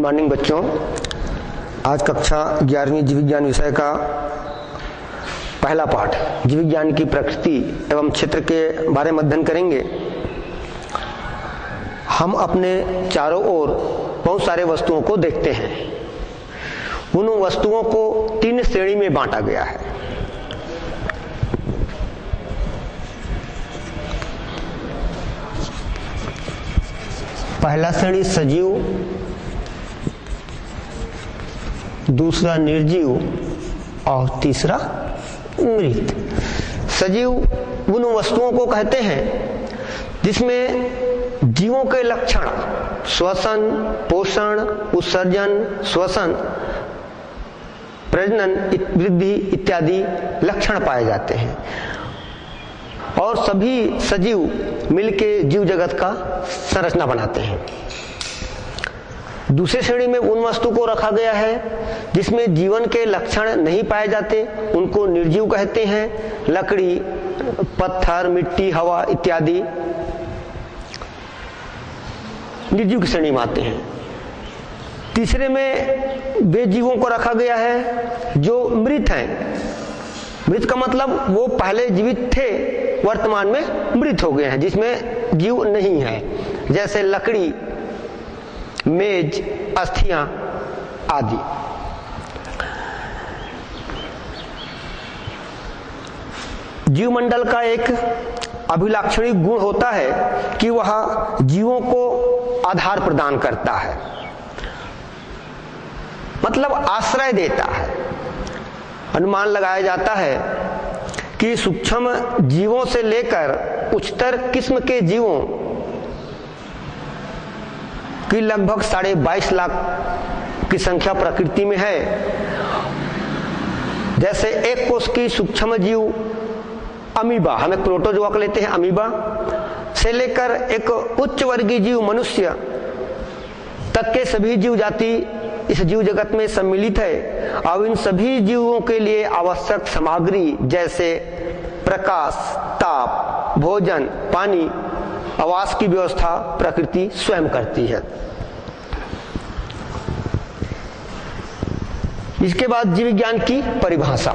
Morning बच्चों। आज कक्षा 11वीं जीव विज्ञान विषय का पहला पाठ जीव विज्ञान की प्रकृति एवं क्षेत्र के बारे में अध्ययन करेंगे। हम अपने चारों ओर बहुत सारे वस्तुओं को देखते हैं। उन वस्तुओं को 3 श्रेणी में बांटा गया है। पहला श्रेणी सजीव, दूसरा निर्जीव और तीसरा मृत। सजीव उन वस्तुओं को कहते हैं जिसमें जीवों के लक्षण श्वसन, पोषण, उत्सर्जन, श्वसन, प्रजनन, वृद्धि इत्यादि लक्षण पाए जाते हैं और सभी सजीव मिलके जीव जगत का संरचना बनाते हैं। दूसरी श्रेणी में उन वस्तु को रखा गया है जिसमें जीवन के लक्षण नहीं पाए जाते, उनको निर्जीव कहते हैं। लकड़ी, पत्थर, मिट्टी, हवा इत्यादि निर्जीव की श्रेणी में आते हैं। तीसरे में वे जीवों को रखा गया है जो मृत हैं। मृत का मतलब वो पहले जीवित थे, वर्तमान में मृत हो गए हैं, जिसमें जीव नहीं है, जैसे लकड़ी, मेज, अस्थियां आदि। जीवमंडल का एक अभिलाक्षणिक गुण होता है कि वह जीवों को आधार प्रदान करता है, मतलब आश्रय देता है। अनुमान लगाया जाता है कि सूक्ष्म जीवों से लेकर उच्चतर किस्म के जीवों की लगभग 22.5 लाख की संख्या प्रकृति में है। जैसे एक कोष की सूक्ष्म जीव अमीबा, हम एक प्रोटोजोआ लेते हैं अमीबा, से लेकर एक उच्च वर्गीय जीव मनुष्य तक के सभी जीव जाति इस जीव जगत में सम्मिलित है। और इन सभी जीवों के लिए आवश्यक सामग्री जैसे प्रकाश, ताप, भोजन, पानी, आवास की व्यवस्था प्रकृति स्वयं करती है। इसके बाद जीव विज्ञान की परिभाषा।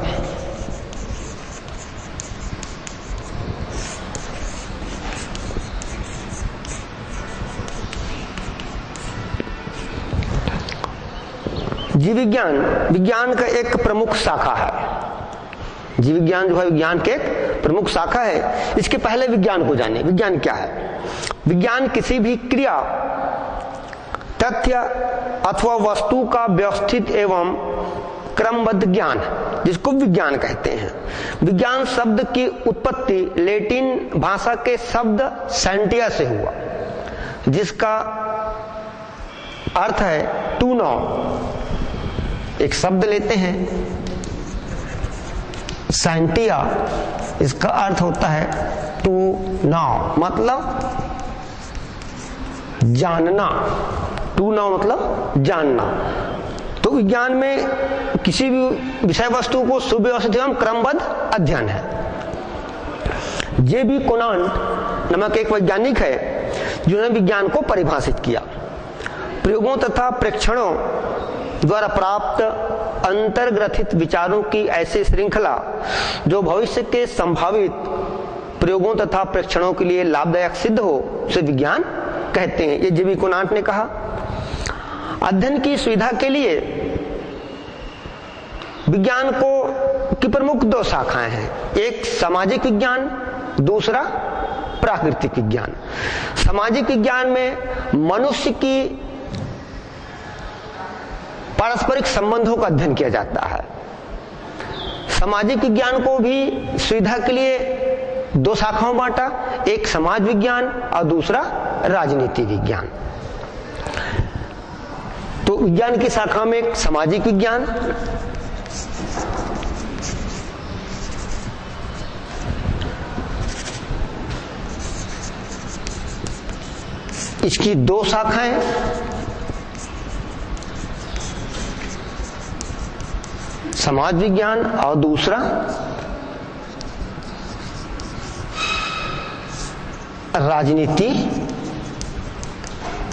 जीव विज्ञान विज्ञान का एक प्रमुख शाखा है। जीव विज्ञान जो है विज्ञान के एक प्रमुख शाखा है। इसके पहले विज्ञान को जाने। विज्ञान क्या है? विज्ञान किसी भी क्रिया, तथ्य अथवा वस्तु का व्यवस्थित एवं क्रमबद्ध ज्ञान, जिसको विज्ञान कहते हैं। विज्ञान शब्द की उत्पत्ति लैटिन भाषा के शब्द साइंटिया से हुआ, जिसका अर्थ है टू नो। एक शब्द लेते हैं साइंटिया, इसका अर्थ होता है टू नो, मतलब जानना। टू नो मतलब जानना। तो विज्ञान में किसी भी विषय वस्तु को सुव्यवस्थित एवं क्रमबद्ध अध्ययन है। जे.बी. कोनांट नामक एक वैज्ञानिक है जिन्होंने विज्ञान को परिभाषित किया। प्रयोगों तथा प्रेक्षणों द्वारा प्राप्त अंतर्ग्रथित विचारों की ऐसी श्रृंखला जो भविष्य के संभावित प्रयोगों तथा प्रेक्षणों के लिए लाभदायक सिद्ध हो, उसे विज्ञान कहते हैं। ये जे.बी. कोनांट ने कहा। अध्ययन की सुविधा के लिए विज्ञान की प्रमुख 2 शाखाएं हैं। एक सामाजिक विज्ञान, दूसरा प्राकृतिक विज्ञान। सामाजिक विज्ञान में मनुष्य की पारस्परिक संबंधों का अध्ययन किया जाता है। सामाजिक विज्ञान को भी सुविधा के लिए 2 शाखाओं में बांटा, एक समाज विज्ञान और दूसरा राजनीति विज्ञान। तो विज्ञान की शाखा में एक सामाजिक विज्ञान, इसकी 2 शाखाएं, समाज विज्ञान और दूसरा राजनीति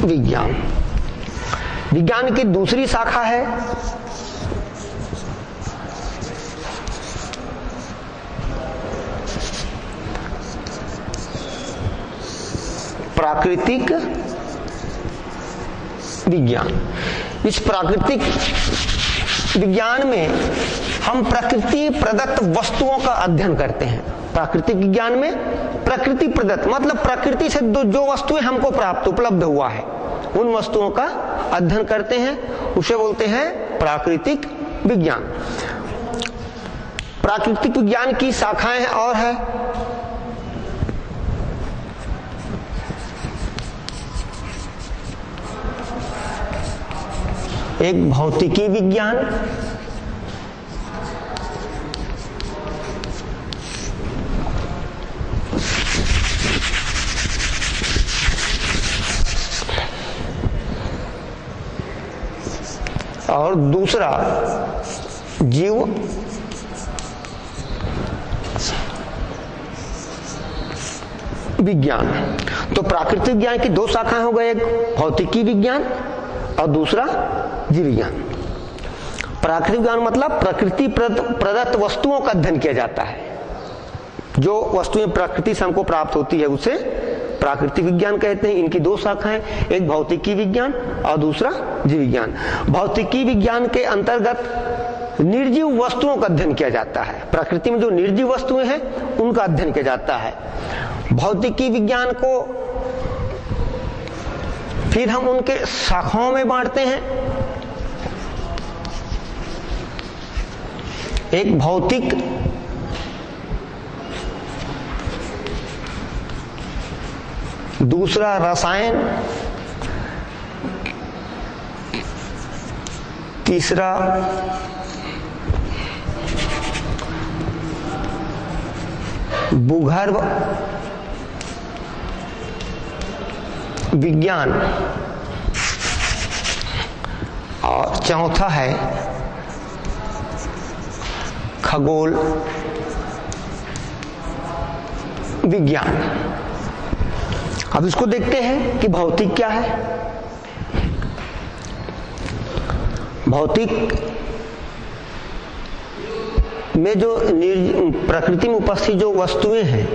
विज्ञान। विज्ञान की दूसरी शाखा है प्राकृतिक विज्ञान। इस प्राकृतिक विज्ञान में हम प्रकृति प्रदत्त वस्तुओं का अध्ययन करते हैं। प्राकृतिक विज्ञान में प्रकृति प्रदत्त मतलब प्रकृति से जो वस्तुएं हमको प्राप्त उपलब्ध हुआ है उन वस्तुओं का अध्ययन करते हैं, उसे बोलते हैं प्राकृतिक विज्ञान। प्राकृतिक विज्ञान की शाखाएं और है एक भौतिकी विज्ञान, और दूसरा जीव विज्ञान। तो प्राकृतिक विज्ञान की दो शाखाएं हो गई, एक भौतिकी विज्ञान और दूसरा जीव विज्ञान। प्राकृतिक विज्ञान मतलब प्रकृति प्रदत्त वस्तुओं का अध्ययन किया जाता है। जो वस्तुएं प्रकृति से हमको प्राप्त होती है उसे प्राकृतिक विज्ञान कहते हैं। इनकी दो शाखाएं, एक भौतिकी विज्ञान और दूसरा जीव विज्ञान। भौतिकी विज्ञान के अंतर्गत निर्जीव वस्तुओं का अध्ययन किया जाता है। प्रकृति में जो निर्जीव वस्तुएं हैं उनका अध्ययन किया जाता है। भौतिकी विज्ञान को फिर हम उनके शाखाओं में बांटते हैं। एक भौतिक, दूसरा रसायन, तीसरा भूगर्भ विज्ञान और चौथा है खगोल विज्ञान। अब इसको देखते हैं कि भौतिक क्या है। भौतिक में जो प्रकृति में उपस्थित जो वस्तुएं हैं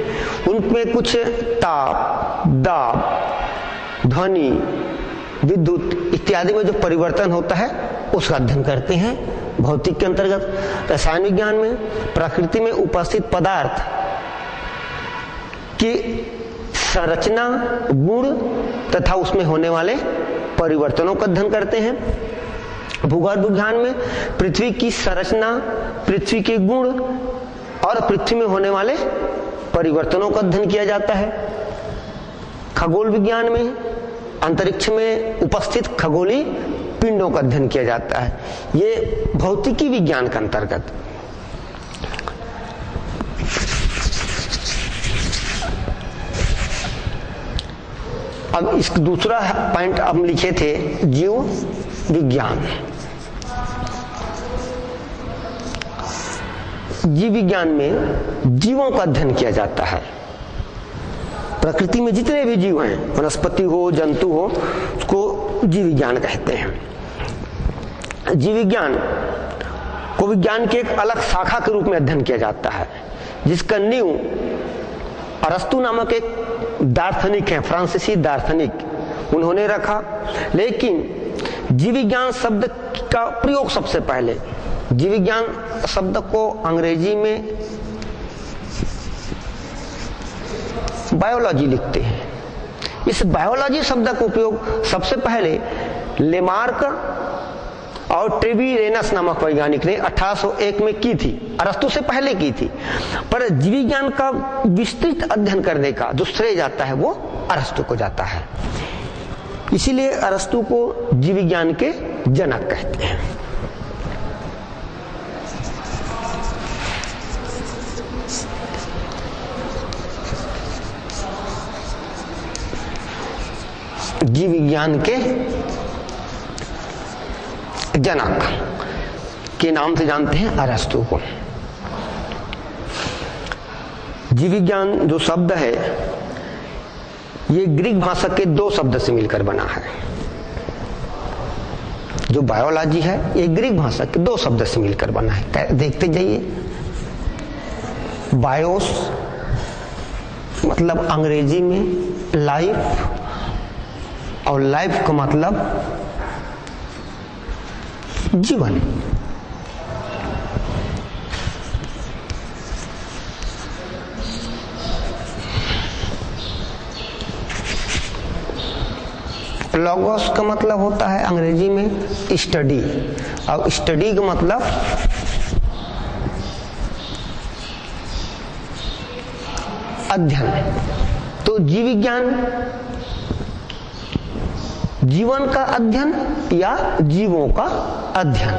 उनमें कुछ ताप, दाब, ध्वनि, विद्युत इत्यादि में जो परिवर्तन होता है उसका अध्ययन करते हैं भौतिक के अंतर्गत। रसायन विज्ञान में प्रकृति में उपस्थित पदार्थ की संरचना, गुण तथा उसमें होने वाले परिवर्तनों का अध्ययन करते हैं। भूगर्भ विज्ञान में पृथ्वी की संरचना, पृथ्वी के गुण और पृथ्वी में होने वाले परिवर्तनों का अध्ययन किया जाता है। खगोल विज्ञान में अंतरिक्ष में उपस्थित खगोलीय पिंडों का अध्ययन किया जाता है। ये भौतिकी विज्ञान के अंतर्गत। अब इस दूसरा पॉइंट हम लिखे थे जीव विज्ञान। जीव विज्ञान में जीवों का अध्ययन किया जाता है। प्रकृति में जितने भी जीव हैं, वनस्पति हो, जंतु हो, उसको जीव विज्ञान कहते हैं। जीव विज्ञान को विज्ञान की एक अलग शाखा के रूप में अध्ययन किया जाता है, जिसका नींव अरस्तु नामक एक दार्शनिक है, फ्रांसीसी दार्शनिक, उन्होंने रखा। लेकिन जीव विज्ञान शब्द का प्रयोग सबसे पहले, जीव विज्ञान शब्द को अंग्रेजी में बायोलॉजी लिखते हैं। इस बायोलॉजी शब्द का उपयोग सबसे पहले लेमार्क और ट्रेविरेनस नामक वैज्ञानिक ने 1801 में की थी, अरस्तु से पहले की थी। पर जीव विज्ञान का विस्तृत अध्ययन करने का जो श्रेय जाता है वो अरस्तु को जाता है। इसीलिए अरस्तु को जीव विज्ञान के जनक कहते हैं। जीव विज्ञान के जनक के नाम से जानते हैं अरस्तु को। जीव विज्ञान जो शब्द है ये ग्रीक भाषा के दो शब्द से मिलकर बना है। जो बायोलॉजी है ये ग्रीक भाषा के 2 शब्द से मिलकर बना है। देखते जाइए, बायोस मतलब अंग्रेजी में लाइफ, और लाइफ का मतलब जीवन। लॉगोस का मतलब होता है अंग्रेजी में स्टडी, और स्टडी का मतलब अध्ययन। तो जीव विज्ञान जीवन का अध्ययन या जीवों का अध्ययन,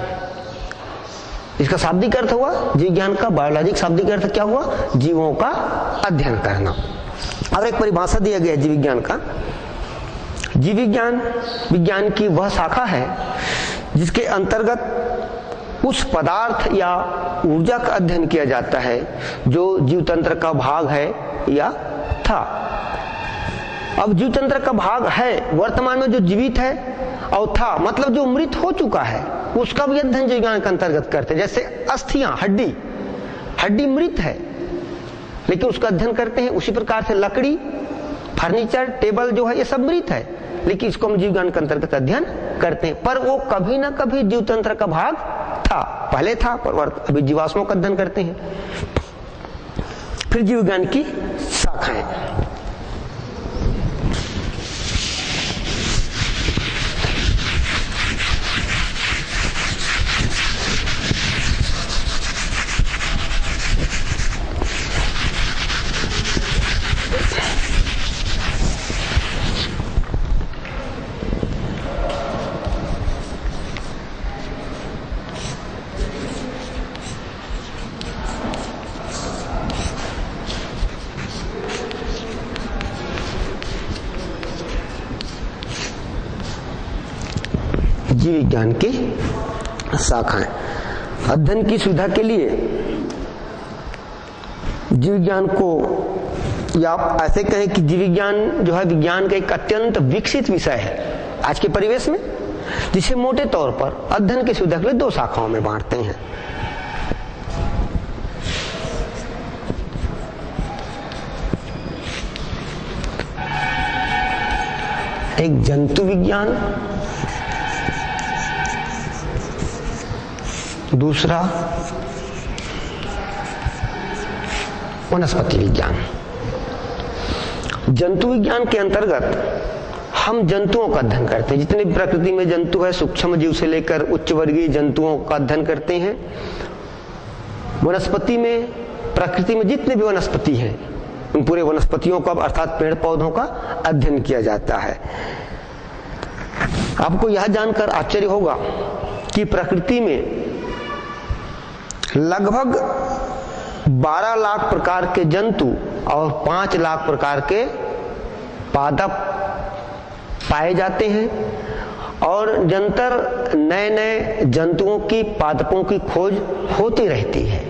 इसका शाब्दिक अर्थ हुआ जीव विज्ञान का। बायोलॉजिक शाब्दिक अर्थ क्या हुआ? जीवों का अध्ययन करना। और एक परिभाषा दिया गया जीव विज्ञान का। जीव विज्ञान विज्ञान की वह शाखा है जिसके अंतर्गत उस पदार्थ या ऊर्जा का अध्ययन किया जाता है जो जीव तंत्र का भाग है या था। अब जीव तंत्र का भाग है वर्तमान में जो जीवित है, और था मतलब जो मृत हो चुका है, उसका भी अध्ययन जीव विज्ञान के अंतर्गत करते हैं। जैसे अस्थियां, हड्डी मृत है लेकिन उसका अध्ययन करते हैं। उसी प्रकार से लकड़ी, फर्नीचर, टेबल जो है ये सब मृत है, लेकिन इसको हम जीव विज्ञान के अंतर्गत अध्ययन करते हैं। पर वो कभी ना कभी जीव तंत्र का भाग था, पहले था, पर अभी जीवाश्मों का अध्ययन करते हैं। फिर जीव विज्ञान की शाखाएं। जीव विज्ञान की शाखाएं। अध्ययन की सुविधा के लिए जीव विज्ञान को, या आप ऐसे कहें कि जीव विज्ञान जो है विज्ञान का एक अत्यंत विकसित विषय है आज के परिवेश में, जिसे मोटे तौर पर अध्ययन की सुविधा के लिए 2 शाखाओं में बांटते हैं। एक जंतु विज्ञान, दूसरा वनस्पति विज्ञान। जंतु विज्ञान के अंतर्गत हम जंतुओं का अध्ययन करते हैं। जितने भी प्रकृति में जंतु है, सूक्ष्म जीव से लेकर उच्च वर्गीय जंतुओं का अध्ययन करते हैं। वनस्पति में, प्रकृति में जितने भी वनस्पति हैं उन पूरे वनस्पतियों का अर्थात पेड़ पौधों का अध्ययन किया जाता है। आपको यह जानकर आश्चर्य होगा कि प्रकृति में लगभग 12 लाख प्रकार के जंतु और 5 लाख प्रकार के पादप पाए जाते हैं, और निरंतर नए नए जंतुओं की, पादपों की खोज होती रहती है।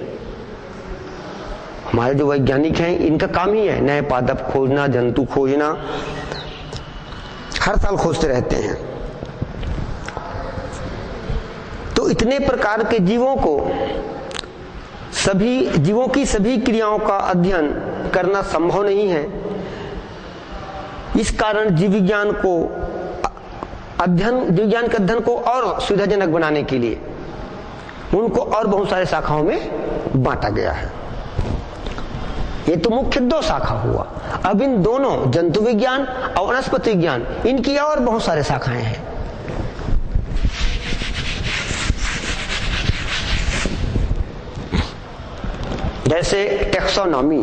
हमारे जो वैज्ञानिक हैं इनका काम ही है नए पादप खोजना, जंतु खोजना, हर साल खोजते रहते हैं। तो इतने प्रकार के जीवों को, सभी जीवों की सभी क्रियाओं का अध्ययन करना संभव नहीं है। इस कारण जीव विज्ञान के अध्ययन को और सुविधाजनक बनाने के लिए उनको और बहुत सारे शाखाओं में बांटा गया है। ये तो मुख्य 2 शाखा हुआ। अब इन दोनों जंतु विज्ञान और वनस्पति विज्ञान, इनकी और बहुत सारे शाखाएं हैं। जैसे टेक्सोनॉमी,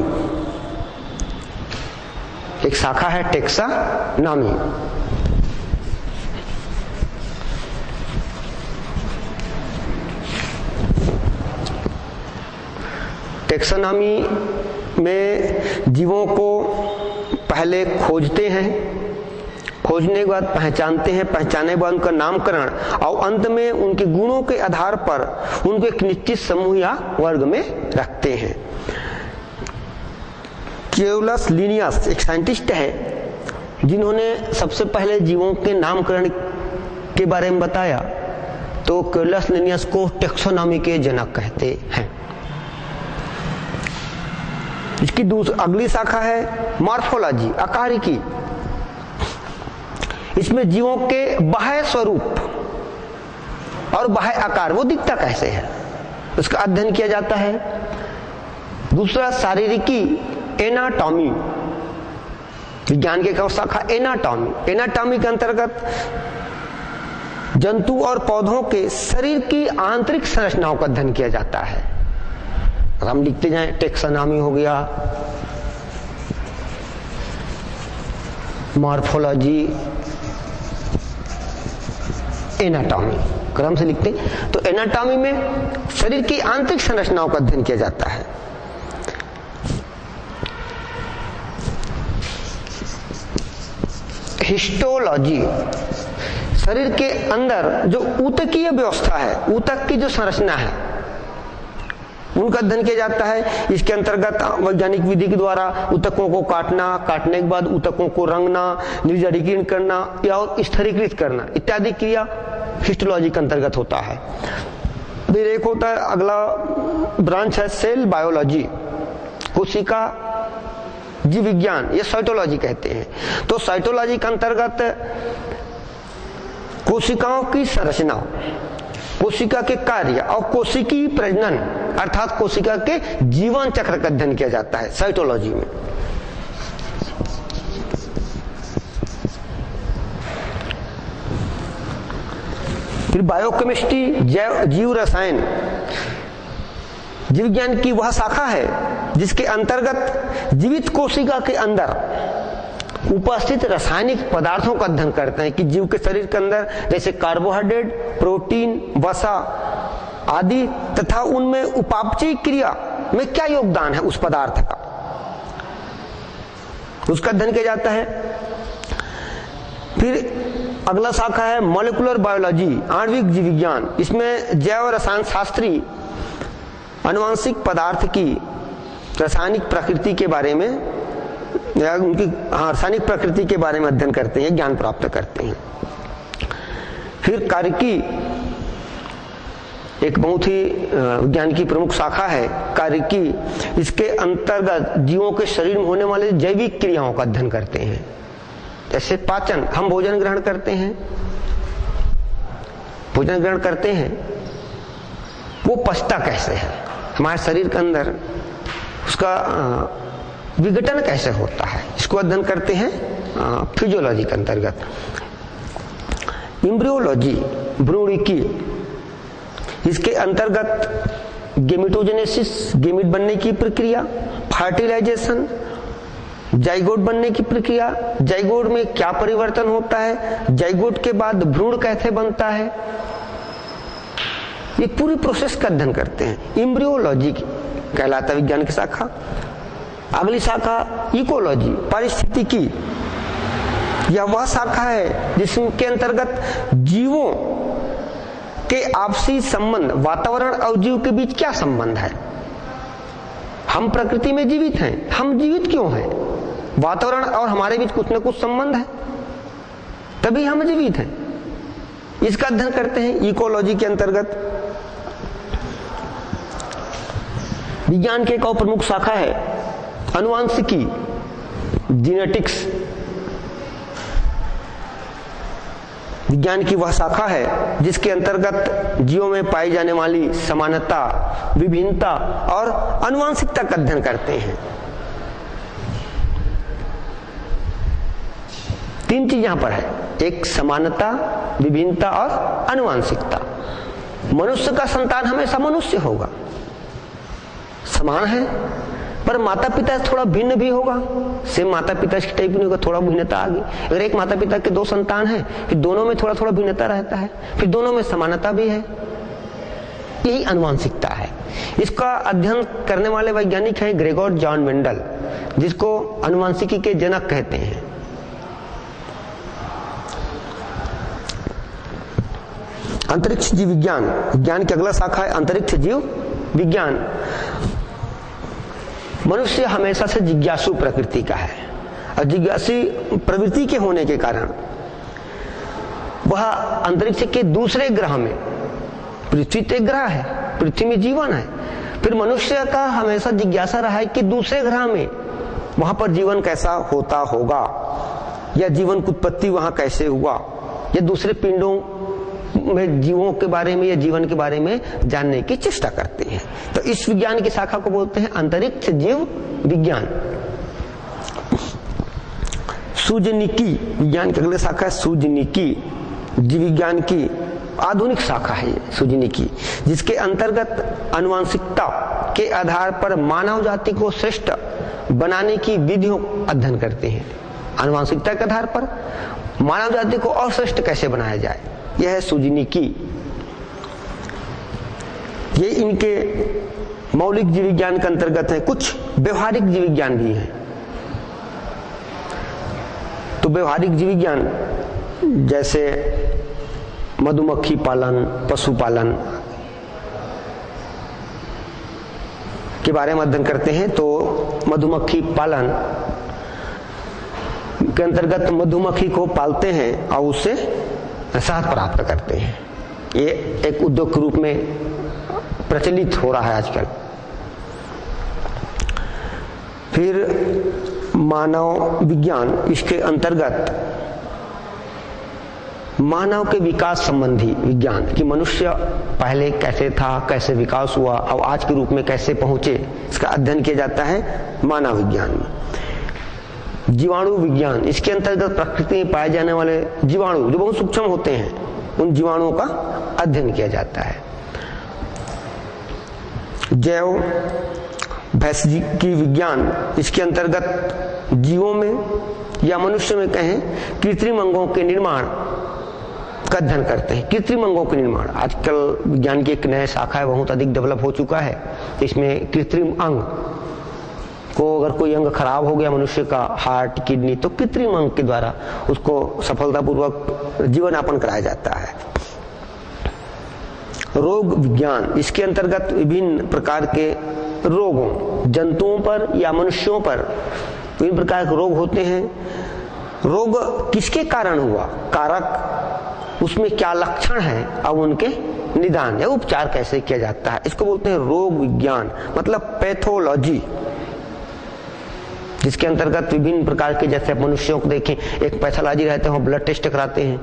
एक शाखा है टेक्सोनॉमी। टेक्सोनॉमी में जीवों को पहले खोजते हैं, खोजने के बाद पहचानते हैं, पहचानने के बाद उनका नामकरण, और अंत में उनके गुणों के आधार पर उनको एक निश्चित समूह या वर्ग में रखते हैं। क्यूलस लिनियस एक साइंटिस्ट है जिन्होंने सबसे पहले जीवों के नामकरण के बारे में बताया, तो कैरलस लिनियस को टेक्सोनॉमी के जनक कहते हैं। इसकी अगली शाखा है मॉर्फोलॉजी, आकारिकी। इसमें जीवों के बाह्य स्वरूप और बाह्य आकार, वो दिखता कैसे है, उसका अध्ययन किया जाता है। दूसरा शारीरिकी, एनाटॉमी, विज्ञान की एक शाखा एनाटॉमी। एनाटॉमी के अंतर्गत जंतु और पौधों के शरीर की आंतरिक संरचनाओं का अध्ययन किया जाता है। हम लिखते जाएं, टेक्सोनॉमी हो गया, मॉर्फोलॉजी, एनाटॉमी, क्रम से लिखते। तो एनाटॉमी में शरीर की आंतरिक संरचनाओं का अध्ययन किया जाता है। हिस्टोलॉजी, शरीर के अंदर जो ऊतकीय व्यवस्था है, ऊतक की जो संरचना है, उनका अध्ययन किया जाता है। इसके अंतर्गत वैज्ञानिक विधि के द्वारा ऊतकों को काटना, काटने के बाद ऊतकों को रंगना, निर्जलीकरण करना या स्थिरीकृत करना इत्यादि क्रिया हिस्टोलॉजी के अंतर्गत होता है। फिर एक होता है, अगला ब्रांच है सेल बायोलॉजी, कोशिका जीव विज्ञान, ये साइटोलॉजी कहते हैं। तो साइटोलॉजी के अंतर्गत कोशिकाओं की संरचना, कोशिका के कार्य और कोशिकीय प्रजनन अर्थात कोशिका के जीवन चक्र का अध्ययन किया जाता है साइटोलॉजी में। फिर बायोकेमिस्ट्री, जीव रसायन, जीव विज्ञान की वह शाखा है जिसके अंतर्गत जीवित कोशिका के अंदर उपस्थित रासायनिक पदार्थों का अध्ययन करते हैं कि जीव के शरीर के अंदर जैसे कार्बोहाइड्रेट, प्रोटीन, वसा आदि तथा उनमें उपापचय क्रिया में क्या योगदान है उस पदार्थ का, उसका अध्ययन किया जाता है। फिर अगला शाखा है मॉलिक्यूलर बायोलॉजी, आणविक जीव विज्ञान। इसमें जैव रसायन शास्त्री आनुवंशिक पदार्थ की रासायनिक प्रकृति के बारे में या उनकी रासायनिक प्रकृति के बारे में अध्ययन करते हैं, ज्ञान प्राप्त करते हैं। फिर कार्यकी एक बहुत ही विज्ञान की प्रमुख शाखा है कार्यकी। इसके अंतर्गत जीवों के शरीर में होने वाले जैविक क्रियाओं का अध्ययन करते हैं। जैसे पाचन, हम भोजन ग्रहण करते हैं, वो पचता कैसे है, हमारे शरीर के अंदर उसका विघटन कैसे होता है, इसको अध्ययन करते हैं फिजियोलॉजी के अंतर्गत। एम्ब्रियोलॉजी, भ्रूणिकी, इसके अंतर्गत गेमिटोजेनेसिस, गेमिट बनने की प्रक्रिया, फर्टिलाइजेशन, जाइगोट बनने की प्रक्रिया, जाइगोट में क्या परिवर्तन होता है, जाइगोट के बाद भ्रूण कैसे बनता है, ये पूरी प्रोसेस का अध्ययन करते हैं। एम्ब्रियोलॉजी कहलाता है विज्ञान की शाखा। अगली शाखा इकोलॉजी, पारिस्थितिकी, यह वह शाखा है जिसके अंतर्गत जीवों के आपसी संबंध, वातावरण और जीव के बीच क्या संबंध है। हम प्रकृति में जीवित हैं, हम जीवित क्यों हैं, वातावरण और हमारे बीच कुछ न कुछ संबंध है, तभी हम जीवित हैं, इसका अध्ययन करते हैं इकोलॉजी के अंतर्गत। विज्ञान की एक और प्रमुख शाखा है अनुवांशिकी, जीनेटिक्स। विज्ञान की वह शाखा है जिसके अंतर्गत जीवों में पाई जाने वाली समानता, विभिन्नता और अनुवांशिकता का अध्ययन करते हैं। तीन चीज यहां पर है, एक समानता, विभिन्नता और अनुवांशिकता। मनुष्य का संतान हमेशा मनुष्य होगा, समान है, पर माता पिता थोड़ा भिन्न भी होगा, सेम माता पिता की टाइप नहीं होगा, थोड़ा भिन्नता आ गई। अगर एक माता पिता के दो संतान हैं, फिर दोनों में थोड़ा थोड़ा भिन्नता रहता है, फिर दोनों में समानता भी है, यही अनुवांशिकता है। इसका अध्ययन करने वाले वैज्ञानिक हैं ग्रेगोर जॉन मेंडल, जिसको अनुवांशिकी के जनक कहते हैं। अंतरिक्ष जीव विज्ञान, विज्ञान की अगला शाखा है अंतरिक्ष जीव विज्ञान। मनुष्य हमेशा से जिज्ञासु प्रकृति का है और जिज्ञासु प्रवृत्ति के होने के कारण वह अंतरिक्ष के दूसरे ग्रह में पृथ्वी तो एक ग्रह है, पृथ्वी में जीवन है। फिर मनुष्य का हमेशा जिज्ञासा रहा है कि दूसरे ग्रह में वहां पर जीवन कैसा होता होगा, या जीवन की उत्पत्ति वहां कैसे हुआ, या दूसरे पिंडों में जीवों के बारे में या जीवन के बारे में जानने की चेष्टा करते हैं। तो इस विज्ञान की शाखा को बोलते हैं अंतरिक्ष जीव विज्ञान। सूजनिकी विज्ञान की अगली शाखा है सूजनिकी, जीव विज्ञान की आधुनिक शाखा है ये सूजनिकी, जिसके अंतर्गत आनुवंशिकता के आधार पर मानव जाति को श्रेष्ठ बनाने की विधियों अध्ययन करते हैं। आनुवंशिकता के आधार पर मानव जाति को और श्रेष्ठ कैसे बनाया जाए, यह है सूजनिकी। ये इनके मौलिक जीव विज्ञान के अंतर्गत है। कुछ व्यवहारिक जीव विज्ञान भी है। तो व्यवहारिक जीव विज्ञान जैसे मधुमक्खी पालन, पशुपालन के बारे में अध्ययन करते हैं। तो मधुमक्खी पालन के अंतर्गत मधुमक्खी को पालते हैं और उससे शहद प्राप्त करते हैं। ये एक उद्योग के रूप में प्रचलित हो रहा है आजकल। फिर मानव विज्ञान, इसके अंतर्गत मानव के विकास संबंधी विज्ञान कि मनुष्य पहले कैसे था, कैसे विकास हुआ और आज के रूप में कैसे पहुंचे, इसका अध्ययन किया जाता है मानव विज्ञान में। जीवाणु विज्ञान, इसके अंतर्गत प्रकृति में पाए जाने वाले जीवाणु जो बहुत सूक्ष्म होते हैं, उन जीवाणुओं का अध्ययन किया जाता है। जैव भौतिकी विज्ञान, इसके अंतर्गत जीवों में या मनुष्य में कहें कृत्रिम अंगों के निर्माण का अध्ययन करते हैं। कृत्रिम अंगों के निर्माण आजकल विज्ञान की एक नया शाखा है, बहुत अधिक डेवलप हो चुका है। इसमें कृत्रिम अंग को, अगर कोई अंग खराब हो गया मनुष्य का, हार्ट, किडनी, तो कृत्रिम अंग के द्वारा उसको सफलतापूर्वक जीवन यापन कराया जाता है। रोग विज्ञान, इसके अंतर्गत विभिन्न प्रकार के रोगों, जंतुओं पर या मनुष्यों पर विभिन्न प्रकार के रोग होते हैं। रोग किसके कारण हुआ, कारक, उसमें क्या लक्षण है, अब उनके निदान या उपचार कैसे किया जाता है, इसको बोलते हैं रोग विज्ञान, मतलब पैथोलॉजी, जिसके अंतर्गत विभिन्न प्रकार के, जैसे मनुष्यों को देखें, एक पैथोलॉजी रहते हैं, ब्लड टेस्ट कराते हैं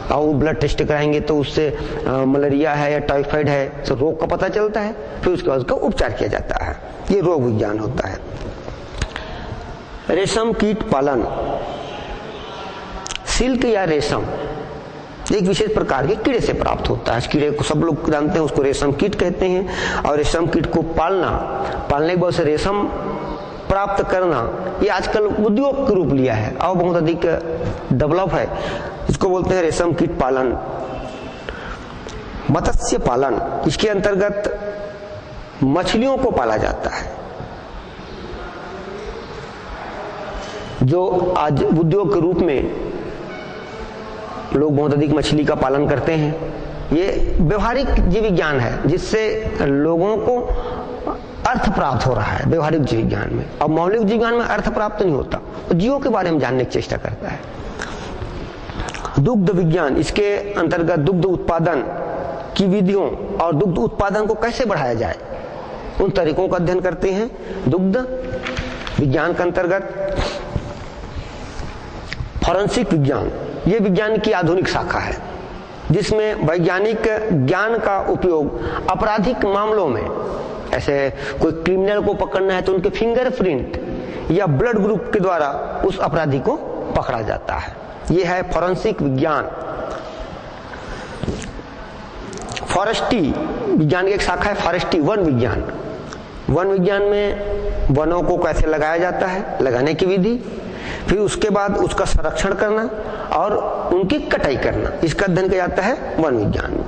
और वो ब्लड टेस्ट कराएंगे तो उससे मलेरिया है या टाइफाइड है, तो रोग का पता चलता है, फिर उसके बाद उसका उपचार किया जाता है। ये रोग विज्ञान होता है। रेशम कीट पालन, सिल्क या रेशम एक विशेष प्रकार के कीड़े से प्राप्त होता है। इस कीड़े को सब लोग जानते हैं, उसको रेशम कीट कहते हैं। और रेशम कीट को पालने के बाद से रेशम प्राप्त करना, ये आजकल उद्योग के रूप लिया है और बहुत अधिक डेवलप है। इसको बोलते हैं रेशम कीट पालन। मत्स्य पालन, इसके अंतर्गत मछलियों को पाला जाता है, जो आज उद्योग के रूप में लोग बहुत अधिक मछली का पालन करते हैं। ये व्यवहारिक जीव विज्ञान है, जिससे लोगों को अर्थ प्राप्त हो रहा है व्यवहारिक जीव विज्ञान में। और मौलिक जीव विज्ञान में अर्थ प्राप्त नहीं होता, तो जीवों के बारे में जानने की चेष्टा करता है। दुग्ध विज्ञान, इसके अंतर्गत दुग्ध उत्पादन की विधियों और दुग्ध उत्पादन को कैसे बढ़ाया जाए, उन तरीकों का अध्ययन करते हैं। दुग्ध विज्ञान के अंतर्गत फॉरेंसिक विज्ञान, ये विज्ञान की आधुनिक शाखा है, जिसमें वैज्ञानिक ज्ञान का उपयोग आपराधिक मामलों में, ऐसे कोई क्रिमिनल को पकड़ना है तो उनके फिंगरप्रिंट या ब्लड ग्रुप के द्वारा उस अपराधी को पकड़ा जाता है। यह है फॉरेंसिक विज्ञान। फॉरेस्ट्री विज्ञान की एक शाखा है फॉरेस्ट्री, वन विज्ञान। वन विज्ञान में वनों को कैसे लगाया जाता है, लगाने की विधि, फिर उसके बाद उसका संरक्षण करना और उनकी कटाई करना, इसका अध्ययन किया जाता है वन विज्ञान में।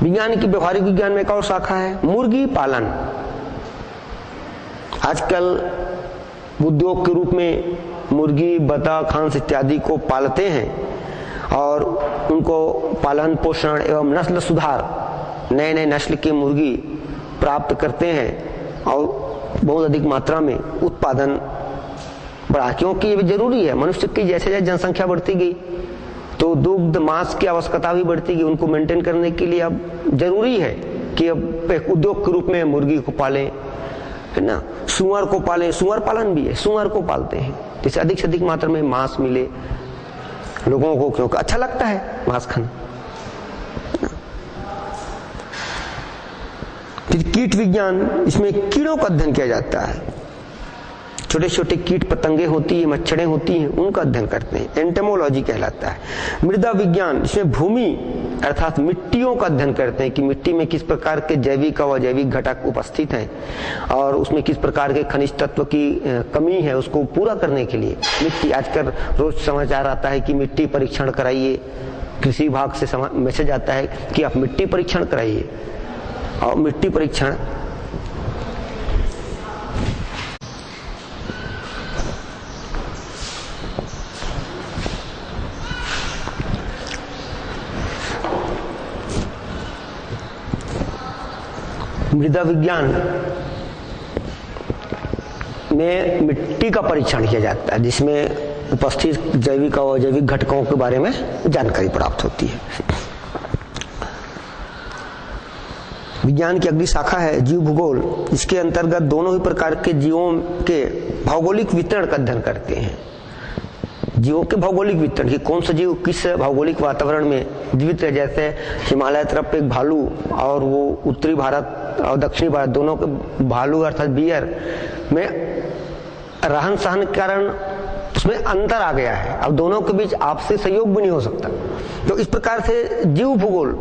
विज्ञान की व्यवहारिक विज्ञान में एक और शाखा है मुर्गी पालन। आजकल उद्योग के रूप में मुर्गी, बतख, हंस इत्यादि को पालते हैं और उनको पालन पोषण एवं नस्ल सुधार, नए नए नस्ल की मुर्गी प्राप्त करते हैं और बहुत अधिक मात्रा में उत्पादन बढ़ा, क्योंकि ये भी जरूरी है। मनुष्य की जैसे जैसे जनसंख्या बढ़ती गई तो दुग्ध मांस की आवश्यकता भी बढ़ती है। उनको मेंटेन करने के लिए अब जरूरी है कि अब एक उद्योग के रूप में मुर्गी को पालें, है ना, सुअर को पालें। सुअर पालन भी है, सुअर को पालते हैं जिससे अधिक से अधिक मात्रा में मांस मिले लोगों को, क्योंकि अच्छा लगता है मांस खाना। फिर कीट विज्ञान, इसमें कीड़ों का अध्ययन किया जाता है। छोटे छोटे कीट पतंगे होती है, मच्छरें होती हैं, उनका अध्ययन करते हैं, एंटेमोलॉजी कहलाता है। मृदा विज्ञान, इसमें भूमि अर्थात मिट्टियों का अध्ययन करते हैं कि मिट्टी में किस प्रकार के जैविक व अजैविक घटक उपस्थित हैं और उसमें किस प्रकार के खनिज तत्व की कमी है, उसको पूरा करने के लिए मिट्टी, आजकल रोज समाचार आता है कि मिट्टी परीक्षण कराइए, कृषि विभाग से मैसेज आता है कि आप मिट्टी परीक्षण कराइए। और मिट्टी परीक्षण मृदा विज्ञान में मिट्टी का परीक्षण किया जाता है जिसमें उपस्थित जैविक और अजैविक घटकों के बारे में जानकारी प्राप्त होती है। विज्ञान की अगली शाखा है जीव भूगोल। इसके अंतर्गत दोनों ही प्रकार के जीवों के भौगोलिक वितरण का अध्ययन करते हैं। जीवों के भौगोलिक वितरण कि कौन सा जीव किस भौगोलिक वातावरण में जीवित है। जैसे हिमालय तरफ एक भालू और वो उत्तरी भारत और दक्षिणी भारत दोनों के भालू अर्थात बियर में रहन सहन के कारण उसमें अंतर आ गया है। अब दोनों के बीच आपसी सहयोग भी नहीं हो सकता। तो इस प्रकार से जीव भूगोल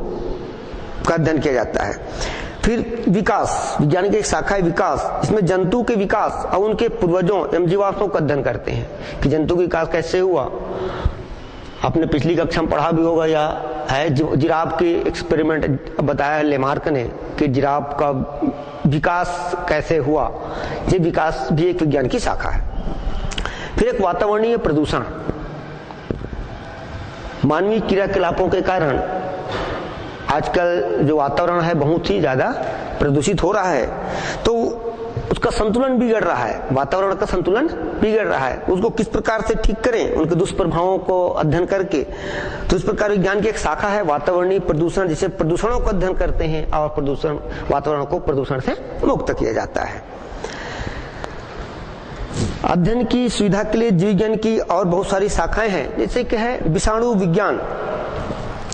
का अध्ययन किया जाता है। फिर विकास, विज्ञान की एक शाखा है विकास। इसमें जंतु के विकास और उनके पूर्वजों एवं जीवाश्मों का अध्ययन करते हैं कि जंतु का विकास कैसे हुआ। आपने पिछली कक्षा में पढ़ा भी होगा या है, जिराफ की एक्सपेरिमेंट बताया लेमार्क ने कि जिराफ का विकास कैसे हुआ। ये विकास भी एक विज्ञान की शाखा है। फिर एक वातावरणीय प्रदूषण, मानवीय क्रियाकलापों के कारण आजकल जो वातावरण है बहुत ही ज्यादा प्रदूषित हो रहा है, तो उसका संतुलन बिगड़ रहा है, वातावरण का संतुलन बिगड़ रहा है। उसको किस प्रकार से ठीक करें, उनके दुष्प्रभावों को अध्ययन करके। तो इस प्रकार विज्ञान की एक शाखा है वातावरणीय प्रदूषण, जिसे प्रदूषणों का अध्ययन करते हैं और प्रदूषण वातावरण को प्रदूषण से मुक्त किया जाता है। अध्ययन की सुविधा के लिए जीव विज्ञान की और बहुत सारी शाखाएं हैं, जैसे कि है विषाणु विज्ञान।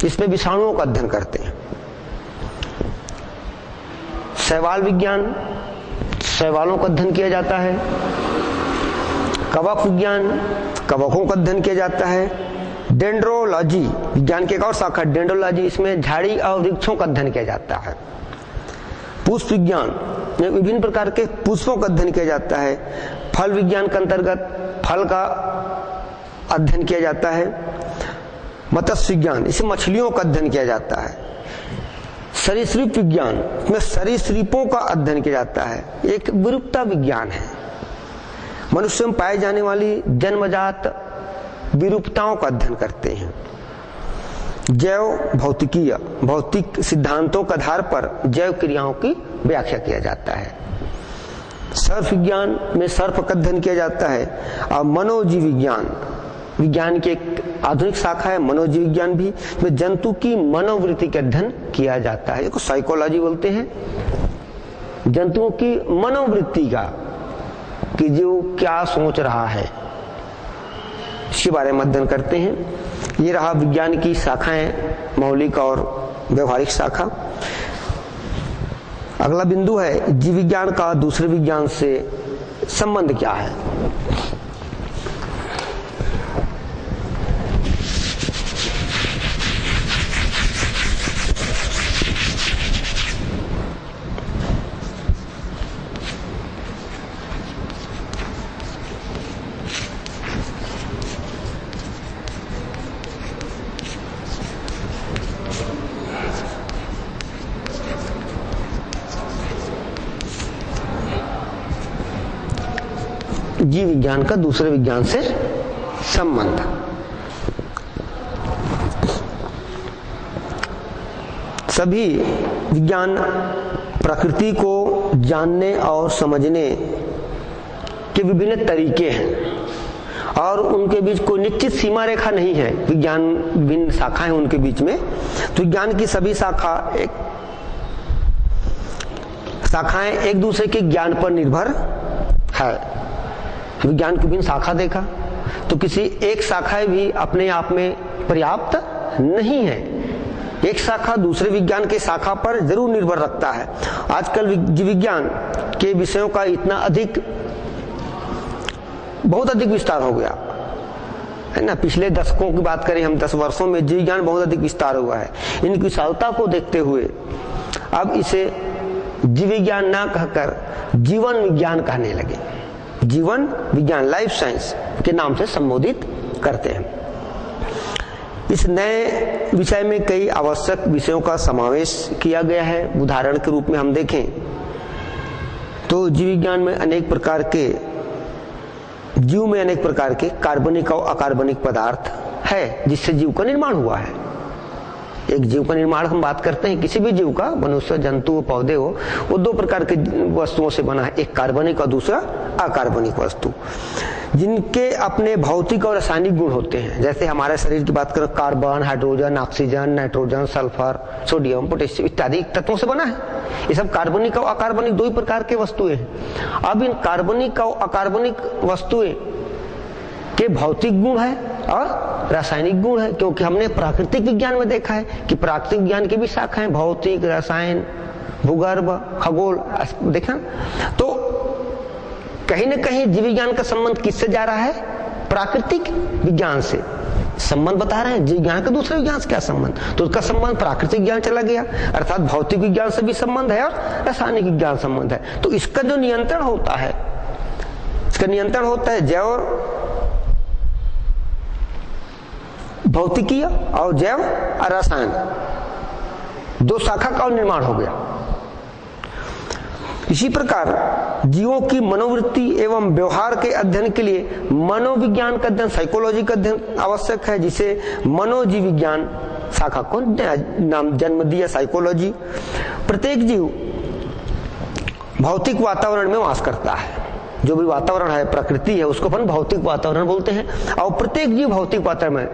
इसमें विषाणुओं का अध्ययन करते हैं। शैवाल विज्ञान, शैवालों का अध्ययन किया जाता है। कवक विज्ञान, कवकों का अध्ययन किया जाता है। डेंड्रोलॉजी, विज्ञान की एक और शाखा डेंड्रोलॉजी, इसमें झाड़ी और वृक्षों का अध्ययन किया जाता है। पुष्प विज्ञान में विभिन्न प्रकार के पुष्पों का अध्ययन किया जाता है। फल विज्ञान के अंतर्गत फल का अध्ययन किया जाता है। मत्स्य विज्ञान, इसे मछलियों का अध्ययन किया जाता है। सरीसृप विज्ञान में सरीसृपों का अध्ययन किया जाता है। एक विरूपता विज्ञान है, मनुष्य में पाई जाने वाली जन्मजात विरूपताओं का अध्ययन करते हैं। जैव भौतिकीय, भौतिक सिद्धांतों के आधार पर जैव क्रियाओं की व्याख्या किया जाता है। सर्प विज्ञान में सर्प का अध्ययन किया जाता है। और मनोजीव विज्ञान, विज्ञान की एक आधुनिक शाखा है मनोजीव विज्ञान भी, में जंतु की मनोवृत्ति का अध्ययन किया जाता है। इसको साइकोलॉजी बोलते हैं, जंतुओं की मनोवृत्ति का कि जो क्या सोच रहा है इसके बारे में अध्ययन करते हैं। ये रहा विज्ञान की शाखाएं, मौलिक और व्यवहारिक शाखा। अगला बिंदु है जीव विज्ञान का दूसरे विज्ञान से संबंध क्या है। जीव विज्ञान का दूसरे विज्ञान से संबंध। सभी विज्ञान प्रकृति को जानने और समझने के विभिन्न तरीके हैं और उनके बीच कोई निश्चित सीमा रेखा नहीं है। विज्ञान विभिन्न शाखाएं उनके बीच में, तो विज्ञान की सभी शाखाएं एक दूसरे के ज्ञान पर निर्भर है। विज्ञान की विभिन्न शाखा देखा तो किसी एक शाखा भी अपने आप में पर्याप्त नहीं है, एक शाखा दूसरे विज्ञान के शाखा पर जरूर निर्भर रखता है। आजकल जीव विज्ञान के विषयों का इतना बहुत अधिक विस्तार हो गया है ना। पिछले दशकों की बात करें हम, 10 वर्षों में जीव विज्ञान बहुत अधिक विस्तार हुआ है। इनकी विशालता को देखते हुए अब इसे जीव विज्ञान ना कहकर जीवन विज्ञान कहने लगे। जीवन विज्ञान, लाइफ साइंस के नाम से संबोधित करते हैं। इस नए विषय में कई आवश्यक विषयों का समावेश किया गया है। उदाहरण के रूप में हम देखें तो जीव विज्ञान में अनेक प्रकार के कार्बनिक और अकार्बनिक पदार्थ है जिससे जीव का निर्माण हुआ है। एक जीव का निर्माण हम बात करते हैं, किसी भी जीव का, मनुष्य, जंतु, पौधे हो, वो 2 प्रकार के वस्तुओं से बना है, एक कार्बनिक और दूसरा अकार्बनिक वस्तु, जिनके अपने भौतिक और रासायनिक गुण होते हैं। जैसे हमारे शरीर की बात करें, carbon, hydrogen, oxygen, nitrogen, sulphur, sodium, potassium इत्यादि तत्वों से बना है। ये सब कार्बनिक और अकार्बनिक 2 ही प्रकार के वस्तुएं हैं। अब इन कार्बनिक और अकार्बनिक वस्तुएं के भौतिक गुण है और रासायनिक गुण है, क्योंकि हमने प्राकृतिक विज्ञान में देखा है कि प्राकृतिक विज्ञान की भी शाखाएं भौतिक, रसायन, भूगर्भ, खगोल देखा। तो कहीं न कहीं जीव विज्ञान का संबंध किससे जा रहा है? प्राकृतिक विज्ञान से संबंध बता रहे हैं। जीव विज्ञान का दूसरे विज्ञान से क्या संबंध? तो उसका संबंध प्राकृतिक विज्ञान चला गया, अर्थात भौतिक विज्ञान से भी संबंध है और रासायनिक विज्ञान संबंध है। तो इसका जो नियंत्रण होता है, जैव भौतिकीय और जैव रसायन 2 शाखा का निर्माण हो गया। इसी प्रकार जीवों की मनोवृत्ति एवं व्यवहार के अध्ययन के लिए मनोविज्ञान का अध्ययन, साइकोलॉजी का अध्ययन आवश्यक है, जिसे मनोजीव विज्ञान शाखा को नाम जन्म दिया, साइकोलॉजी। प्रत्येक जीव भौतिक वातावरण में वास करता है। जो भी वातावरण है, प्रकृति है, उसको अपन भौतिक वातावरण बोलते हैं। और प्रत्येक जीव भौतिक वातावरण में,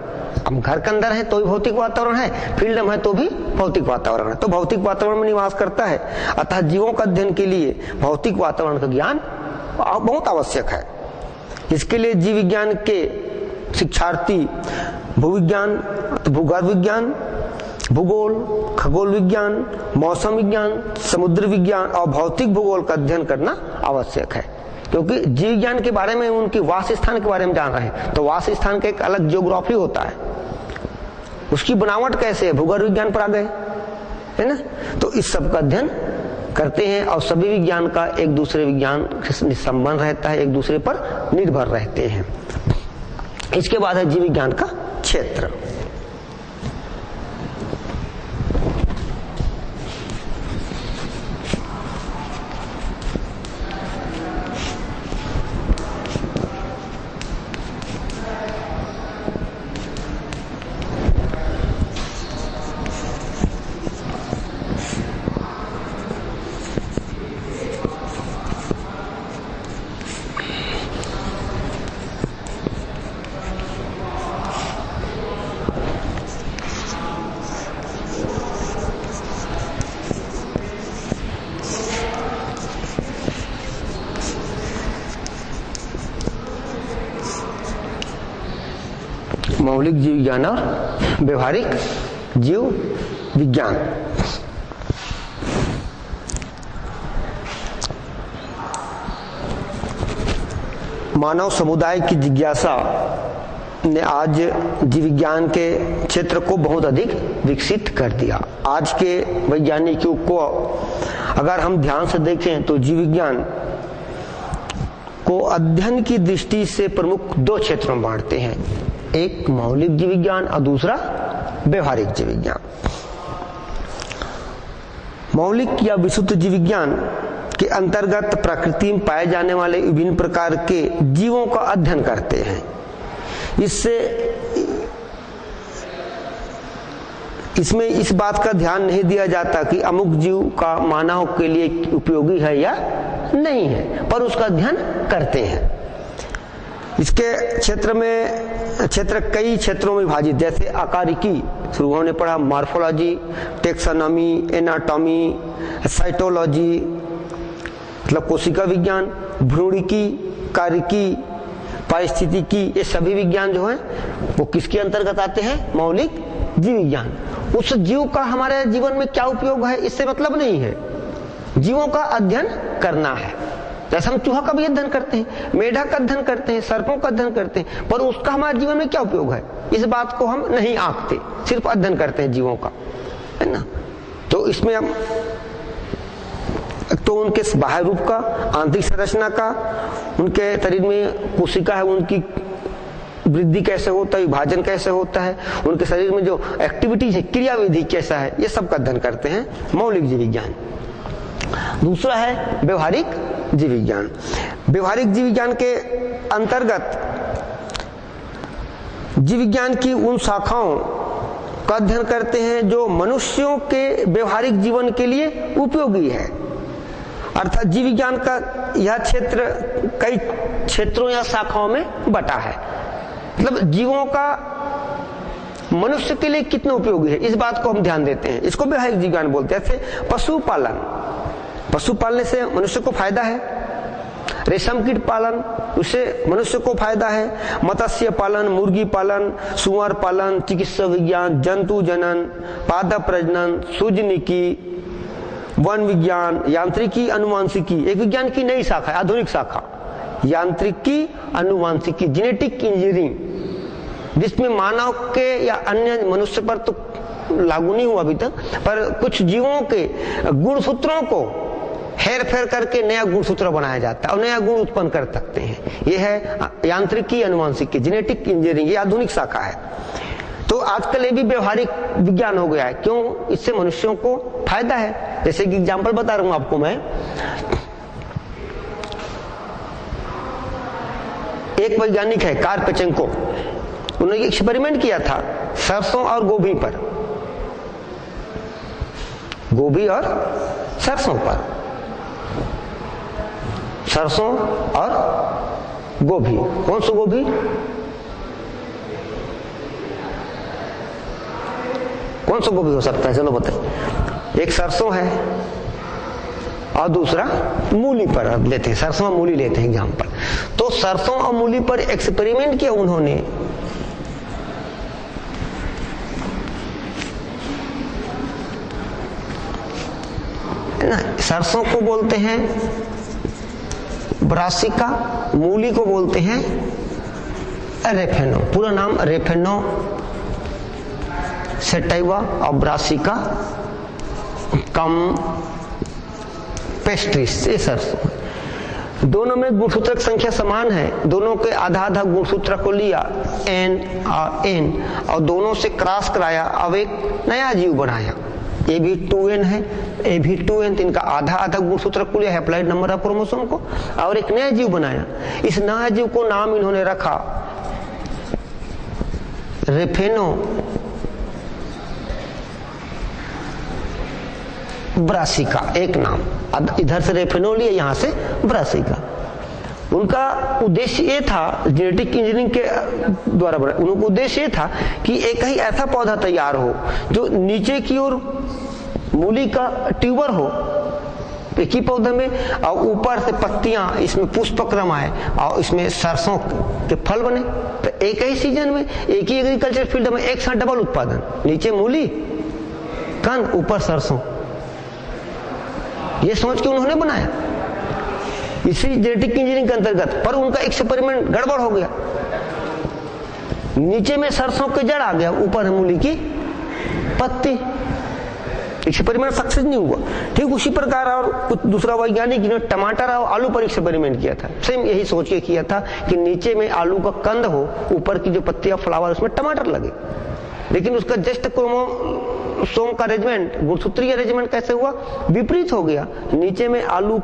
हम घर के अंदर है तो भी भौतिक वातावरण है, फील्ड में है तो भी भौतिक वातावरण है, तो भौतिक वातावरण में निवास करता है। अतः जीवों का अध्ययन के लिए भौतिक वातावरण का ज्ञान बहुत आवश्यक है। इसके लिए जीव विज्ञान के शिक्षार्थी भूविज्ञान, भूगर्भ विज्ञान, भूगोल, खगोल विज्ञान, मौसम विज्ञान, समुद्र विज्ञान और भौतिक भूगोल का अध्ययन करना आवश्यक है, क्योंकि जीव विज्ञान के बारे में, उनकी वास स्थान के बारे में जान रहे हैं। तो वास स्थान का एक अलग ज्योग्राफी होता है, उसकी बनावट कैसे है, भूगर्भ विज्ञान पर आ गए है ना। तो इस सब का अध्ययन करते हैं और सभी विज्ञान का एक दूसरे विज्ञान से संबंध रहता है, एक दूसरे पर निर्भर रहते हैं। इसके बाद है जीव विज्ञान का क्षेत्र। मौलिक जीव विज्ञान और व्यवहारिक जीव विज्ञान। मानव समुदाय की जिज्ञासा ने आज जीव विज्ञान के क्षेत्र को बहुत अधिक विकसित कर दिया। आज के वैज्ञानिकों को अगर हम ध्यान से देखें तो जीव विज्ञान को अध्ययन की दृष्टि से प्रमुख 2 क्षेत्रों में बांटते हैं, एक मौलिक जीव विज्ञान और दूसरा व्यवहारिक जीव विज्ञान। मौलिक या विशुद्ध जीव विज्ञान के अंतर्गत प्रकृति में पाए जाने वाले विभिन्न प्रकार के जीवों का अध्ययन करते हैं। इसमें इस बात का ध्यान नहीं दिया जाता कि अमुक जीव का मानव के लिए उपयोगी है या नहीं है, पर उसका अध्ययन करते हैं। इसके क्षेत्र कई क्षेत्रों में विभाजित, जैसे आकारिकी शुरू होने पड़ा, मॉर्फोलॉजी, टेक्सोनॉमी, एनाटॉमी, साइटोलॉजी मतलब कोशिका विज्ञान, भ्रूणिकी, कारिकी, पारिस्थितिकी, ये सभी विज्ञान जो है वो किसके अंतर्गत आते हैं? मौलिक जीव विज्ञान। उस जीव का हमारे जीवन में क्या उपयोग है इससे मतलब नहीं है, जीवों का अध्ययन करना है। जैसे हम चूहा का भी अध्ययन करते हैं, मेढक का अध्ययन करते हैं, सर्पों का अध्ययन करते हैं, पर उसका हमारे जीवन में क्या उपयोग है इस बात को हम नहीं आंकते, सिर्फ अध्ययन करते हैं जीवों का, है ना। तो इसमें हम तो उनके बाह्य रूप का, आंतरिक संरचना का, उनके शरीर में कोशिका है उनकी वृद्धि कैसे होता है, विभाजन कैसे होता है, उनके शरीर में जो एक्टिविटीज है, क्रियाविधि कैसा है, ये सब का अध्ययन करते हैं मौलिक जीव विज्ञान। दूसरा है व्यवहारिक जीव विज्ञान। व्यवहारिक जीव विज्ञान के अंतर्गत जीव विज्ञान की उन शाखाओं का अध्ययन करते हैं जो मनुष्यों के व्यवहारिक जीवन के लिए उपयोगी है। अर्थात जीव विज्ञान का यह क्षेत्र कई क्षेत्रों या शाखाओं में बटा है, मतलब जीवों का मनुष्य के लिए कितना उपयोगी है इस बात को हम ध्यान देते हैं, इसको व्यवहारिक जीव विज्ञान बोलते हैं। जैसे पशुपालन, पशु पालने से मनुष्य को फायदा है, रेशम कीट पालन उससे मनुष्य को फायदा है, मत्स्य पालन, मुर्गी पालन, सुअर पालन, चिकित्सा विज्ञान, जंतु जनन, पादप प्रजनन, सूजनिकी, वन विज्ञान, यांत्रिकी, अनुवांशिकी, एक विज्ञान की नई शाखा है, आधुनिक शाखा, यांत्रिकी, अनुवांशिकी, जेनेटिक इंजीनियरिंग, जिसमें मानव के या अन्य मनुष्य पर तो लागू नहीं हुआ अभी तक, पर कुछ जीवों के गुणसूत्रों को हेर फेर करके नया गुणसूत्र बनाया जाता है और नया गुण उत्पन्न कर सकते हैं। यह है यांत्रिकी, अनुवांशिकी, जेनेटिक इंजीनियरिंग, ये आधुनिक शाखा है। तो आजकल ये भी व्यवहारिक विज्ञान हो गया है, क्यों? इससे मनुष्यों को फायदा है। जैसे कि एग्जांपल बता रहा हूं आपको मैं, एक वैज्ञानिक है कार्पेचेंको, उन्होंने एक्सपेरिमेंट किया था सरसों और गोभी पर, गोभी और सरसों पर, सरसों और गोभी, कौन सा गोभी? कौन सा गोभी हो सकता है, चलो बताइए। एक सरसों है और दूसरा मूली पर लेते हैं, सरसों और मूली लेते हैं एग्जाम्पल। तो सरसों और मूली पर एक्सपेरिमेंट किया उन्होंने, ना, सरसों को बोलते हैं ब्रासिका, मूली को बोलते हैं रेफेनो, पूरा नाम रेफेनो सेटाइवा और ब्रासिका कम पेस्ट्रिस, ये सरसों। दोनों में गुणसूत्र की संख्या समान है, दोनों के आधा आधा गुणसूत्र को लिया एन और एन और दोनों से क्रॉस कराया, अब एक नया जीव बनाया, ये भी 2n है, ये भी 2n, तो इनका आधा आधा गुणसूत्र को लिया, हैप्लॉइड नंबर ऑफ क्रोमोसोम को, और एक नया जीव बनाया। इस नया जीव को नाम इन्होंने रखा रेफेनो ब्रासिका, एक नाम, इधर से रेफेनो लिए, यहां से ब्रासिका। उनका उद्देश्य ये था, जेनेटिक इंजीनियरिंग के द्वारा बना, उनका उद्देश्य ये था कि एक ही ऐसा पौधा तैयार हो जो नीचे की ओर मूली का ट्यूबर हो एक ही पौधे में, और ऊपर से पत्तियां, इसमें पुष्पक्रम आए और इसमें सरसों के फल बने। तो एक ही सीजन में एक ही एग्रीकल्चर फील्ड में एक साथ डबल उत्पादन, नीचे मूली कंद, ऊपर सरसों, ये सोच के उन्होंने बनाया इसी जेनेटिक इंजीनियरिंग के अंतर्गत। पर उनका एक्सपेरिमेंट गड़बड़ हो गया, नीचे में सरसों के जड़ आ गया, ऊपर है मूली की पत्ती, एक्सपेरिमेंट सक्सेस नहीं हुआ। ठीक उसी प्रकार और कुछ दूसरा वैज्ञानिक जिन्होंने टमाटर और आलू पर एक्सपेरिमेंट किया था, सेम यही सोच के किया था कि नीचे में आलू का कंद हो, ऊपर की जो पत्तियां फ्लावर उसमें टमाटर लगे। लेकिन उसका जस्ट क्रोमोसोम का अरेंजमेंट, गुणसूत्रीय अरेंजमेंट कैसे हुआ, विपरीत हो गया। नीचे में आलू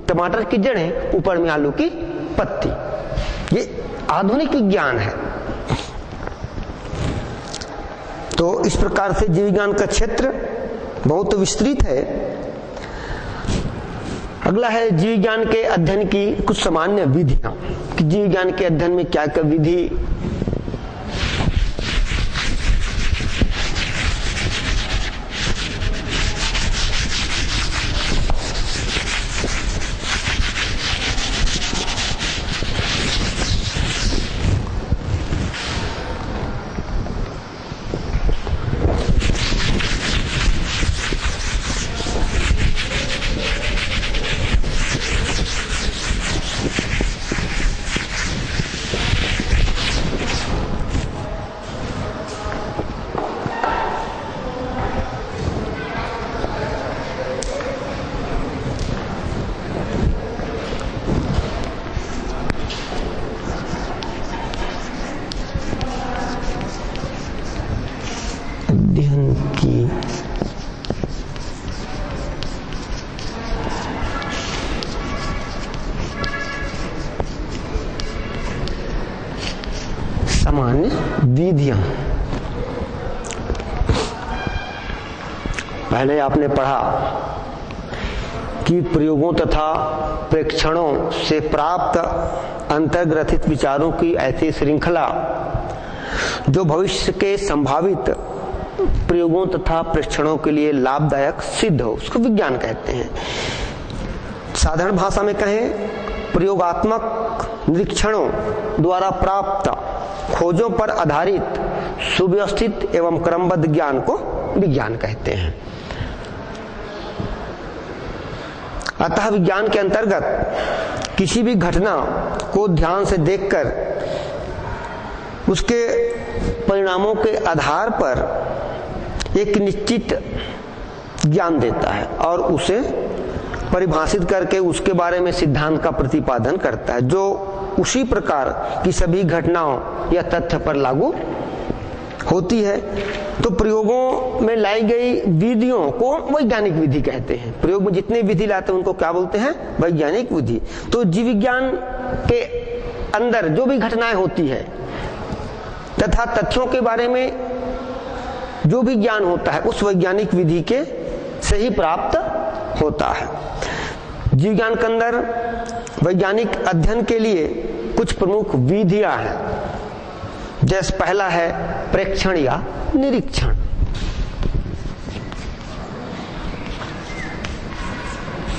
टमाटर की जड़ें, ऊपर में आलू की पत्ती। ये आधुनिक विज्ञान है। तो इस प्रकार से जीव विज्ञान का क्षेत्र बहुत विस्तृत है। अगला है जीव विज्ञान के अध्ययन की कुछ सामान्य विधियां कि जीव विज्ञान के अध्ययन में क्या क्या विधि अध्ययन की सामान्य विधियां। पहले आपने पढ़ा कि प्रयोगों तथा प्रेक्षणों से प्राप्त अंतर्ग्रथित विचारों की ऐसी श्रृंखला जो भविष्य के संभावित प्रयोगों तथा प्रेक्षणों के लिए लाभदायक सिद्ध हो, उसको विज्ञान कहते हैं। साधारण भाषा में कहें, प्रयोगात्मक निरीक्षणों द्वारा प्राप्त खोजों पर आधारित सुव्यवस्थित एवं क्रमबद्ध ज्ञान को विज्ञान कहते हैं। अतः विज्ञान के अंतर्गत किसी भी घटना को ध्यान से देखकर उसके परिणामों के आधार पर एक निश्चित ज्ञान देता है और उसे परिभाषित करके उसके बारे में सिद्धांत का प्रतिपादन करता है, जो उसी प्रकार की सभी घटनाओं या तथ्य पर लागू होती है। तो प्रयोगों में लाई गई विधियों को वैज्ञानिक विधि कहते हैं। प्रयोग में जितने विधि लाते हैं उनको क्या बोलते हैं? वैज्ञानिक विधि। तो जीव विज्ञान के अंदर जो भी घटनाएं होती है तथा तथ्यों के बारे में जो भी ज्ञान होता है उस वैज्ञानिक विधि के से ही प्राप्त होता है। जीव विज्ञान के अंदर वैज्ञानिक अध्ययन के लिए कुछ प्रमुख विधियां हैं। जैसे पहला है प्रेक्षण या निरीक्षण।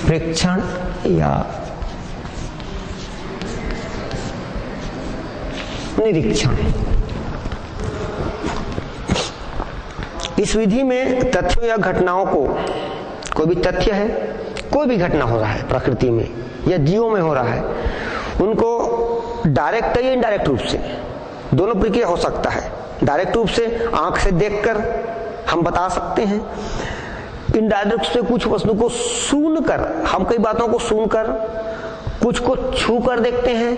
प्रेक्षण या निरीक्षण। इस विधि में तथ्यों या घटनाओं को, कोई भी तथ्य है, कोई भी घटना हो रहा है प्रकृति में या जीवों में हो रहा है, उनको डायरेक्ट या इनडायरेक्ट रूप से, दोनों प्रक्रिया हो सकता है। डायरेक्ट रूप से आंख से देखकर हम बता सकते हैं, इनडायरेक्ट से कुछ वस्तु को सुनकर, हम कई बातों को सुनकर, कुछ को छू कर देखते हैं,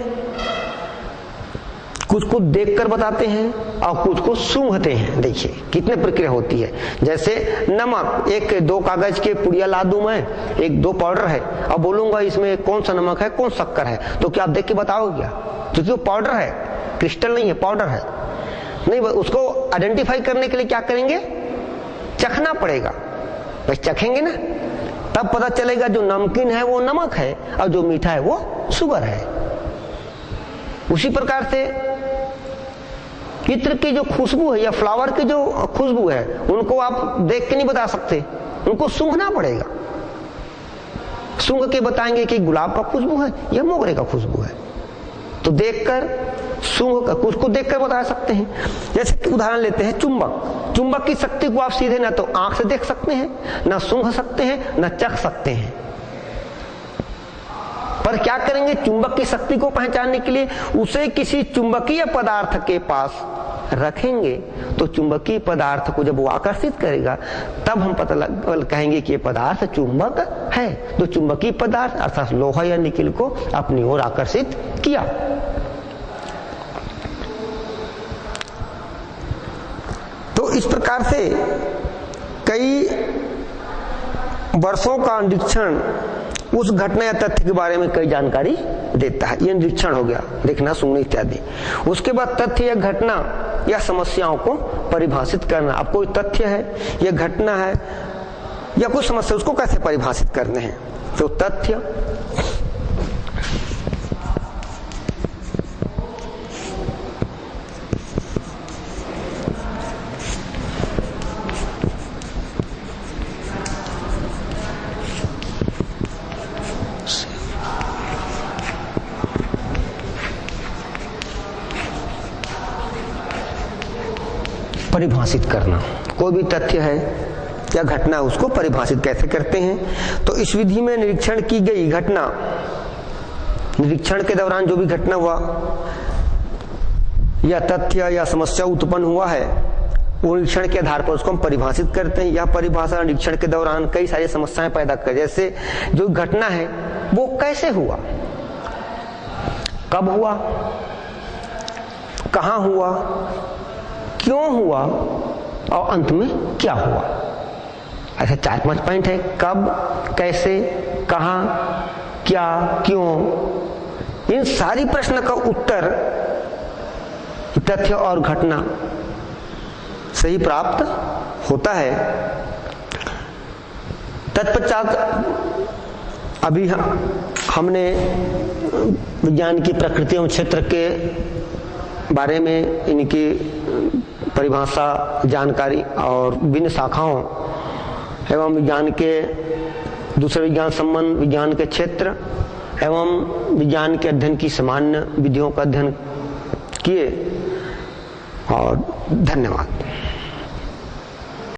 कुछ को देखकर बताते हैं और कुछ को सूंघते हैं। देखिए कितने प्रक्रिया होती है। जैसे नमक, एक दो कागज के पुड़िया ला दूं मैं, एक दो पाउडर है, अब बोलूंगा इसमें कौन सा नमक है कौन शक्कर है, तो क्या आप देख के बताओगे क्या? क्योंकि वो पाउडर है, क्रिस्टल नहीं है, पाउडर है। नहीं, उसको आइडेंटिफाई करने के लिए क्या करेंगे? चखना पड़ेगा। बस चखेंगे ना, तब पता चलेगा जो नमकीन है वो नमक है और जो मीठा है वो शुगर है। उसी प्रकार से इत्र की जो खुशबू है या फ्लावर की जो खुशबू है, उनको आप देख के नहीं बता सकते, उनको सूंघना पड़ेगा। सूंघ के बताएंगे कि गुलाब का खुशबू है या मोगरे का खुशबू है। तो देखकर, सूंघ कर, कुछ को देखकर बता सकते हैं। जैसे उदाहरण लेते हैं चुंबक। चुंबक की शक्ति को आप सीधे ना तो आंख से देख सकते हैं, ना सूंघ सकते हैं, ना चख सकते हैं। पर क्या करेंगे? चुंबक की शक्ति को पहचानने के लिए उसे किसी चुंबकीय पदार्थ के पास रखेंगे, तो चुंबकीय पदार्थ को जब वो आकर्षित करेगा तब हम कहेंगे कि ये पदार्थ चुंबक है। तो चुंबकीय पदार्थ अर्थात लोहा या निकिल को अपनी ओर आकर्षित किया। तो इस प्रकार से कई वर्षों का निरीक्षण उस घटना या तथ्य के बारे में कई जानकारी देता है। यह निरीक्षण हो गया, देखना, सुनना इत्यादि। उसके बाद तथ्य या घटना या समस्याओं को परिभाषित करना। अब कोई तथ्य है या घटना है या कोई समस्या, उसको कैसे परिभाषित करने हैं, तो तथ्य, परिभाषित करना। कोई भी तथ्य है या घटना, उसको परिभाषित कैसे करते हैं? तो इस विधि में निरीक्षण की गई घटना, निरीक्षण के दौरान जो भी घटना हुआ या तथ्य या समस्या उत्पन्न हुआ है, वो निरीक्षण के आधार पर उसको हम परिभाषित करते हैं। यह परिभाषा निरीक्षण के दौरान कई सारी समस्याएं पैदा कर, जैसे जो घटना है वो कैसे हुआ, कब हुआ, कहां हुआ, क्यों हुआ और अंत में क्या हुआ। ऐसे 4-5 पॉइंट है, कब, कैसे, कहां, क्या, क्यों। इन सारी प्रश्न का उत्तर तथ्य और घटना से ही प्राप्त होता है। तत्पश्चात अभी हमने विज्ञान की प्रकृति एवं क्षेत्र के बारे में, इनकी परिभाषा, जानकारी और विभिन्न शाखाओं एवं विज्ञान के दूसरे विज्ञान संबंध, विज्ञान के क्षेत्र एवं विज्ञान के अध्ययन की सामान्य विधियों का अध्ययन किए। और धन्यवाद।